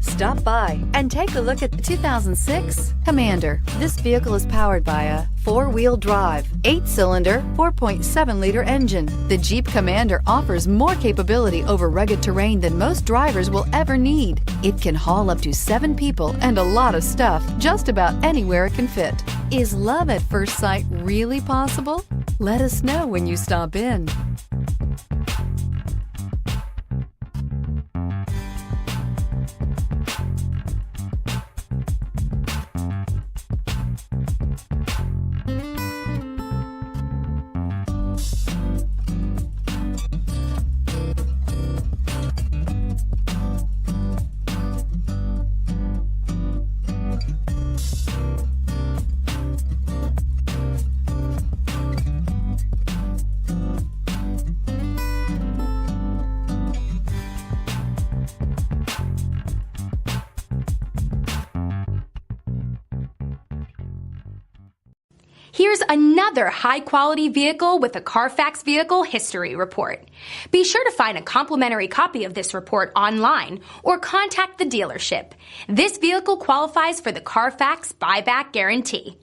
Stop by and take a look at the 2006 Commander. This vehicle is powered by a 4-wheel drive, 8-cylinder, 4.7-liter engine. The Jeep Commander offers more capability over rugged terrain than most drivers will ever need. It can haul up to 7 people and a lot of stuff just about anywhere it can fit. Is love at first sight really possible? Let us know when you stop in. Here's another high-quality vehicle with a Carfax Vehicle History Report. Be sure to find a complimentary copy of this report online or contact the dealership. This vehicle qualifies for the Carfax Buyback Guarantee.